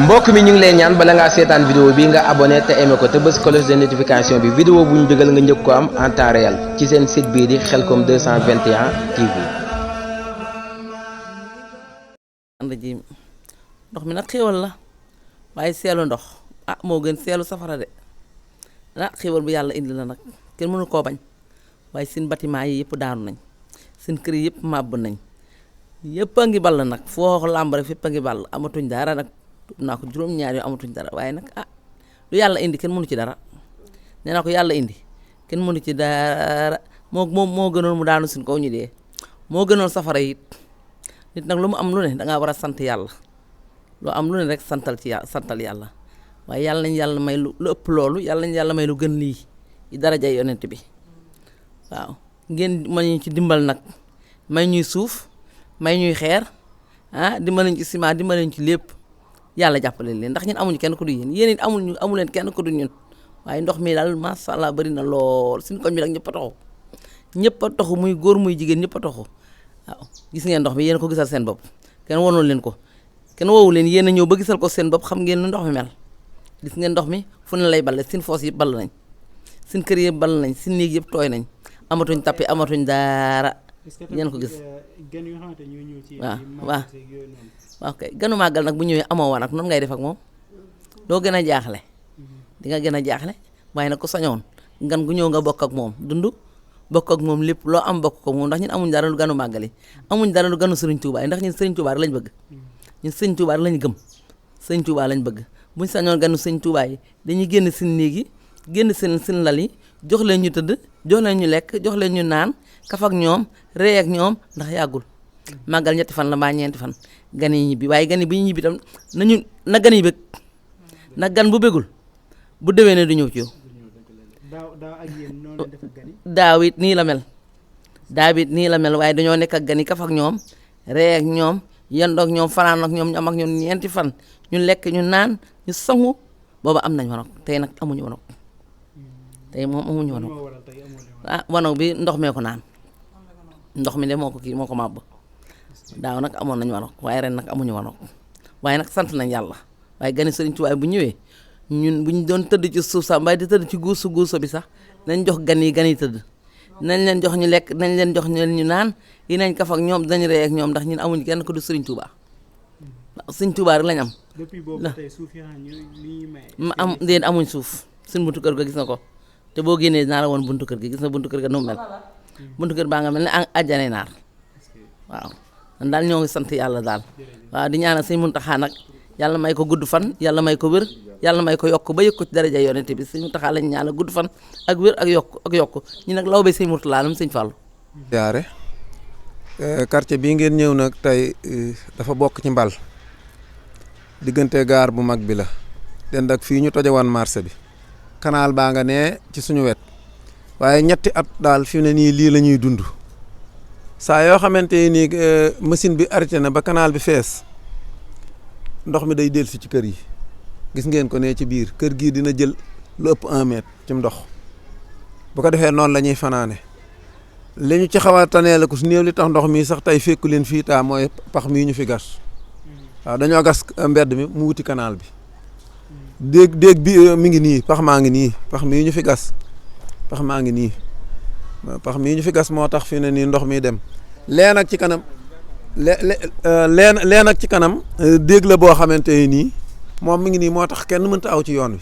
mbokk mi ñu ngi lay ñaan bala ngaa seetaan vidéo bi nga abonné te aimé ko te bës cloche de notification bi vidéo bu ñu dugal nga njëkk ko am en temps réel ci seen site bii di Khelcom 221 TV. ndox mi nag xéewal la waaye seelu ndox moo gën seelu safara de xéewal bu yàlla indi la nag kenn mënu koo bañ waaye seen bâtiment yi yëpp daanu nañ seen kër yi yëpp màbb nañ yëpp a ngi ball nag foo làmb rek fépp a ngi ball amatuñ dara nag naa ko juróom-ñaar yoo amatuñ dara waaye nag lu yàlla indi kenn mënu ci dara nee naa ko yàlla indi kenn mënu ci dara moo gënoon mu daanu suñ kaw ñu dee moo gënoon safara it nit nag lu mu am lu ne dangaa war a sant yàlla loo am lu ne rek santal yàlla waaye yàlla nañ yàlla may lu ëpp loolu yàlla nañ yàlla may lu gën lii ci darajay yonent bi waaw ngeen ma ñu ci dimbal nag may ñuy suuf may ñuy xeer dimbal nañ ci ciment dimbal nañ ci lépp yàlla jàppale leen ndax ñun amuñu kenn ku du yéen it amu leen kenn ku du ñun waaye ndox mi daal masha Allah bari na lool suñu koñ bi nag ñëpp a toxu muy góor muy jigéen ñëpp a toxu waaw gis ngeen ndox mi yéen ko gisal seen bopp kenn wonul leen ko kenn woowu leen yéen a ñëw ba gisal ko seen bopp xam ngeen nu ndox mi mel gis ngeen ndox mi fu ne lay balle sin foos yëpp ball nañ sin kër yëpp ball nañ sin néeg yëpp tooy nañ amatuñ tappi amatuñ daara yéen ko gis waaw kay ganu màggal nag bu ñëwee amoo woon ak noonu ngay def ak moom doo gën a jaaxle di nga gën a jaaxle waaye nag ku sañoon gan gu ñëw nga bokk ak moom dund bokk ak moom lépp loo am bokk ko moom ndax ñun amuñ dara lu ganu màggal yi amuñ dara lu ganu Sëriñ Tuubaa ndax ñun Sëriñ Tuubaa lañ bëgg ñun Sëriñ Tuubaa lañ gëm Sëriñ Tuubaa lañ bëgg buñ sañoon ganu Sëriñ Tuubaa yi dañuy génn seen néeg yi génn seen lal yi jox leen ñu tëdd jox leen ñu lekk jox leen ñu naan kaf ak ñoom ree ak ñoom ndax yàggul màggal ñetti fan la mbaa ñeenti fan gan yi ñibbi waaye gan yi bi ñu ñibbi tam na gan yi bëgg na gan bu bëggul bu déwénee du ñëw ci yow daaw it nii la mel waaye dañoo nekk ak gan yi kaf ak ñoom ree ak ñoom yendoo ak ñoom fanaan ak ñoom ñu am ak ñoom ñeenti fan ñu lekk ñu naan ñu sangu booba am nañ wanag tey nag amuñu wanag tey moom amuñu wanag wanag bi ndox mee ko naan ndox mi de moo ko màbb daaw nag amoon nañu wanag waaye ren nag amuñu wanag waaye nag sant nañ yàlla waaye gani Sëriñ Tuubaa bu ñëwee ñun buñ doon tëdd ci suuf sax mbay di tëdd ci guusu bi sax nañ jox gan yi tëdd nañ leen jox ñu lekk nañ leen jox ñu naan yi nañ kaf ak ñoom dañ rey ak ñoom ndax ñun amuñu kenn ko du Sëriñ Tuubaa waaw Sëriñ Tuubaa rek lañ am am déen amuñ suuf suñ buntu kër ga gis na ko te boo génnee dinaa la woon buntu kër gi gis na buntu kër ga nu mu mel buntu kër baa nga mel ne àjjana naar waaw man daal ñoo ngi sant yàlla daal waaw di ñaanal Sëñ Muntaxa nag yàlla may ko gudd fan yàlla may ko wér yàlla may ko yokk ba yëg ko ci daraja yonent bi Sëñ Muntaxa lañ ñaanal gudd fan ak wér ak yokk ñu nag law ba Sëñ Murtala lam Sëñ Fallu yaare quartier bii ngeen ñëw nag tey dafa bokk ci mbal diggante gaar bu mag bi la dend ak fii ñu tojewoon marché bi canal baa nga ne ci suñu wet waaye ñetti at daal fi ne nii lii la ñuy dund saa yoo xamante ni machine bi arrêté na ba canal bi fees ndox mi day dellusi ci kër yi gis ngeen ko ne ci biir kër gii dina jël lu ëpp 1 mètre ci ndox bu ko defee noonu la ñuy fanaane li ñu ci xaw a tanee la ko su néew li tax ndox mi sax tey fekku leen fii taa mooy pax mii ñu fi gas waaw dañoo gas mbedd mi mu wuti canal bi déeg bi mi ngi nii pax maa ngi nii pax mii ñu fi gas pax maa ngi nii pax mii ñu fi gas moo tax fi ne nii ndox mi dem lee nag ci kanam lee nag ci kanam déeg la boo xamante nii moom mi ngi nii moo tax kenn mënta aw ci yoon wi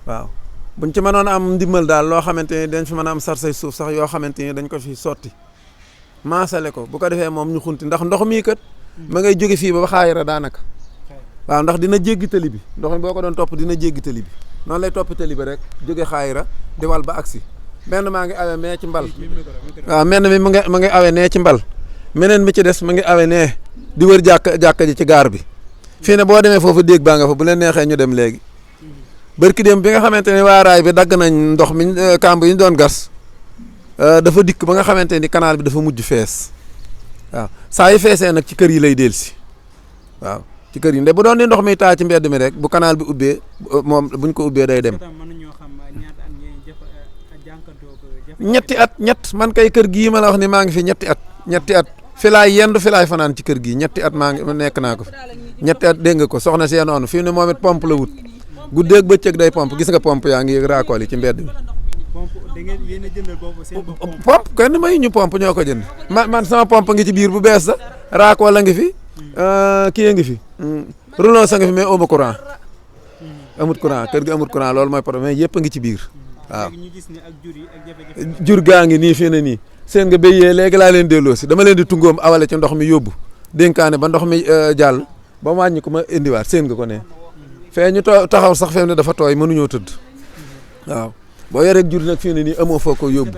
waaw buñ ci mënoon am ndimbal daal loo xamante ni dañ fi mën a am sarsay suuf sax yoo xamante ni dañ ko fi sotti maasale ko bu ko defee moom ñu xunti ndax ndox mii kat ma ngay jóge fii ba xaayira daanaka waaw ndax dina jéggi tali bi ndox mi boo ko doon topp dina jéggi tali bi noonu lay topp tali bi rek jóge xaayira di wal ba agsi menn maa ngi awe mee ci mbal waaw menn mi ma ngi awe nee ci mbal meneen mi ci des ma ngi awe nee di wër jàkka ji ci gaar bi fii ne boo demee foofu déeg baa nga fa bu leen neexee ñu dem léegi bërki dem bi nga xamante ni waaraay bi dagg nañ ndox mi kàmb yi ñu doon gas dafa dikk ba nga xamante ni canal bi dafa mujj fees waaw saa yu feesee nag ci kër yi lay dellusi waaw ci kër yi nde bu doon ni ndox mi taa ci mbedd mi rek bu canal bi ubbee moom buñ ko ubbee day dem ñett man kay kër gii ma la wax ni maa ngi fi ñetti at fi laay yendu fi laay fanaan ci kër gii ñetti at maa ngi nekk naa ko fi ñetti at dégg nga ko soxna see noonu fii ne moom it pompe la wut guddeeg bëccëg day pompe gis nga pompe yaa ngi raakool yi ci mbedd bi. pompe kenn may ñu pompe ñoo ko jënd man sama pompe ngi ci biir bu bees sa raakool la ngi fi kii ngi fi rouleau sa ngi fi mais amu courant amut courant kër gi amut courant loolu mooy problème yëpp a ngi ci biir waaw. jur gaa ngi nii fii ne nii seen nga béyee léegi laa leen delloo si dama leen di tungoom awale ci ndox mi yóbbu dénkaane ba ndox mi jàll ba mu wàññi ko ma indiwaat seen nga ko ne fee ñu taxaw sax fee ne dafa tooy mënuñoo tëdd waaw boo yoree jur nag fii ne nii amoo foo ko yóbbu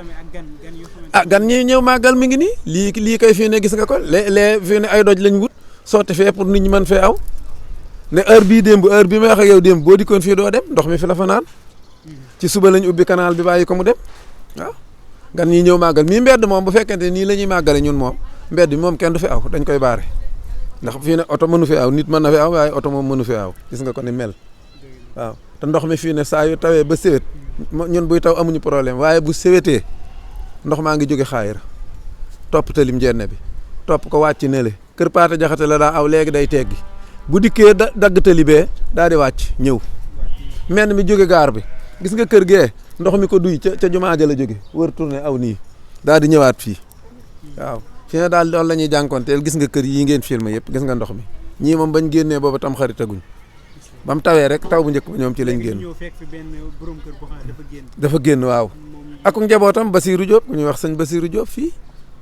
gan ñi ñëw màggal mi ngi nii lii kay fii ne gis nga ko lee fii ne ay doj lañ wut sotti fee pour nit ñi mën fee aw ne heure bii heure bi may wax ak yow démb boo dikkoon fii doo dem ndox mi fi la fa naan ci suba lañ ubbi canal bi bàyyi ko mu dem waaw gan ñi ñëw màggal mii mbedd moom bu fekkente nii la ñuy màggale ñun moom mbedd bi moom kenn du fi aw dañ koy baare ndax fii ne oto mënu fi aw nit mën na fi aw waaye oto moom mënu fi aw gis nga ko ni mel waaw te ndox mi fii ne saa yu tawee ba séwét ñun buy taw amuñu problème waaye bu séwétee ndox maa ngi jóge xaayira topp talim njenne bi topp ko wàcc nele kër Paate Jaxate la daa aw léegi day teggi bu dikkee dagg tali bee daa di wàcc ñëw menn mi jóge gaar bi gis nga kër gee ndox mi ko duy ca jumaa ja la jóge wër tourné aw nii daa di ñëwaat fii waaw fii ne daal loolu la ñuy jànkonteel gis nga kër yi ngeen filmé yëpp gis nga ndox mi ñii moom bañ génnee booba tam xaritaguñ ba mu tawee rek taw bu njëkk ba ñoom ci lañ génn dafa génn waaw ak njabootam Basirou Diop ku ñuy wax sëñ Basirou Diop fii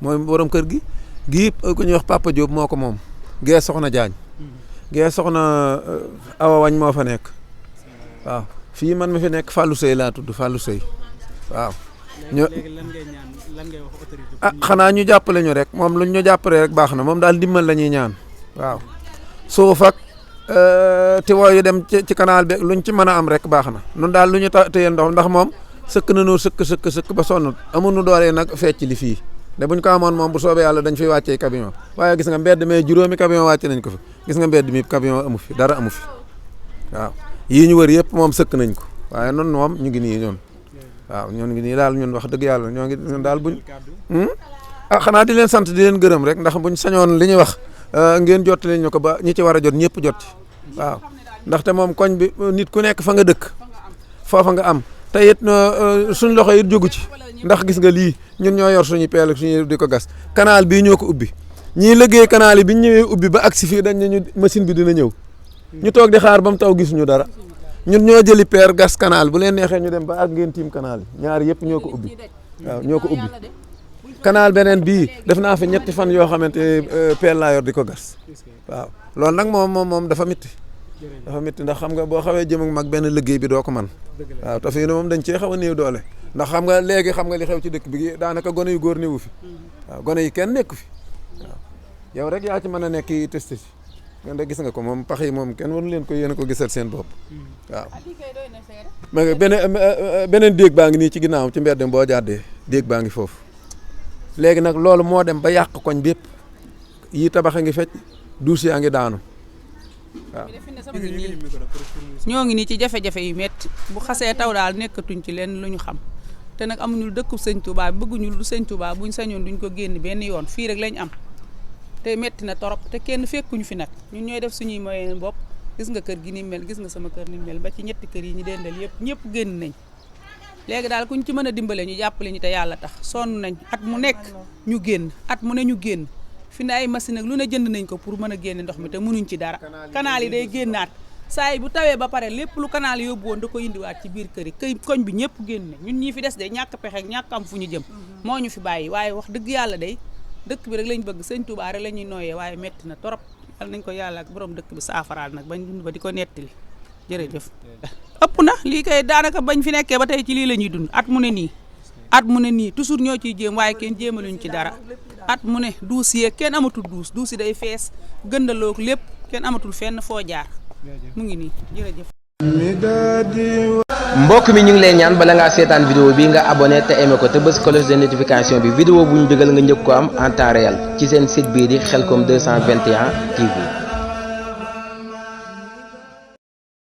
mooy borom kër gi gii ku ñuy wax Papa Diop moo ko moom gee soxna Jaañ gee soxna Awa Wañ moo fa nekk waaw fii man mi fi nekk Fallou Sey laa tudd Fallou Sey waaw xanaa ñu jàppale ñu rek moom luñ ñu jàppale rek baax na moom daal dimbal la ñuy ñaan waaw suuf ak tiwo yu dem ci canal bi luñ ci mën a am rek baax na nun daal lu ñu téye ndox ndax moom sëkk na noo sëkk ba sonn amuñu dooree nag fecc li fii de buñ ko amoon moom bu soobee yàlla dañ fiy wàccee camion waaye gis nga mbedd mais juróomi camion wàcce nañ ko fi gis nga mbedd mi camion amu fi dara amu fi waaw yii ñu wër yëpp moom sëkk nañ ko waaye noonu moom ñu ngi nii ñoon waaw ñoon ngi nii daal ñun wax dëgg yàlla ñoo ngi ñun daal buñ xanaa di leen sant di leen gërëm rek ndax buñ sañoon li ñuy wax ngeen jot leen ñu ko ba ñi ci war a jot ñëpp jot ci waaw ndaxte moom koñ bi nit ku nekk fa nga dëkk foofa nga am te it suñ loxo it jógu ci ndax gis nga lii ñun ñoo yor suñu peel ak suñu di ko gas canal bii ñoo ko ubbi ñii liggéey canal yi bi ñu ñëwee ubbi ba agsi fii dañ ne ñu machine bi dina ñëw ñu toog di xaar ba mu taw gisuñu dara ñun ñoo jëli peer gas canal bu leen neexee ñu dem ba ak ngeen tiim canal yi ñaar yëpp ñoo ko ubbi waaw ñoo ko ubbi canal beneen bii def naa fi ñetti fan yoo xamante peel laa yor di ko gas waaw loolu nag moom dafa métti ndax xam nga boo xawee jëm ak mag benn liggéey bi doo ko man waaw te fii ne moom dañ cee xaw a néew doole ndax xam nga léegi xam nga li xew ci dëkk bi daanaka gone yu góor néewu fi waaw gone yi kenn nekku fi waaw yow rek yaa ci mën a nekk yi testé si nga de gis nga ko moom pax yi moom kenn waru leen ko yéen a ko gisal seen bopp waaw ma beneen déeg baa ngi nii ci ginnaaw ci mbedd boo jàddee déeg baa ngi foofu léegi nag loolu moo dem ba yàq koñ bépp yii tabax a ngi fecc duus yaa ngi daanu waaw ñoo ngi nii ci jafe-jafe yu métti bu xasee taw daal nekkatuñ ci leen lu ñu xam te nag amuñu dëkku sëñ Touba bëgguñu lu sëñ Touba buñ sañoon duñ ko génn benn yoon fii rek lañ am te métti na torop te kenn fekkuñu fi nag ñun ñooy def suñuy moyen bopp gis nga kër gi ni mel gis nga sama kër ni mel ba ci ñetti kër yi ñu dendal yëpp ñëpp génn nañ léegi daal kuñ ci mën a dimbale ñu jàppale ñu te yàlla tax sonn nañ at mu nekk ñu génn at mu ne ñu génn fi ne ay machine ak lu ne jënd nañ ko pour mën a génne ndox mi te mënuñ ci dara canal yi day génnaat saa yi bu tawee ba pare lépp lu canal yóbbu woon da ko indiwaat ci biir kër yi koñ bi ñëpp génn nañ ñun ñii fi des de ñàkk pexe ñàkk am fu ñu jëm moo ñu fi bàyyi waaye wax dëgg yàlla day dëkk bi rek lañ bëgg sëñ Touba rek la ñuy nooyee waaye metti na torop yàlla nañ ko yàlla ak borom dëkk bi saafaraal nag bañ dund ba di ko nettali jërëjëf ëpp na lii kay daanaka bañ fi nekkee ba tey ci lii la ñuy dund at mu ne nii toujours ñoo ciy jéem waaye kenn jéemaluñ ci dara at mu ne duus yeeg kenn amatul duus yi day fees gëndaloo lépp kenn amatul fenn foo jaar mu ngi nii jërëjëf. mbokk mi ñu ngi lay ñaan bala ngaa seetaan vidéo bi nga abonné te aimé ko te bës cloche de notification bi vidéo bu ñu dugal nga njëkk ko am en temps réel ci seen site bii di Khelcom 221 TV.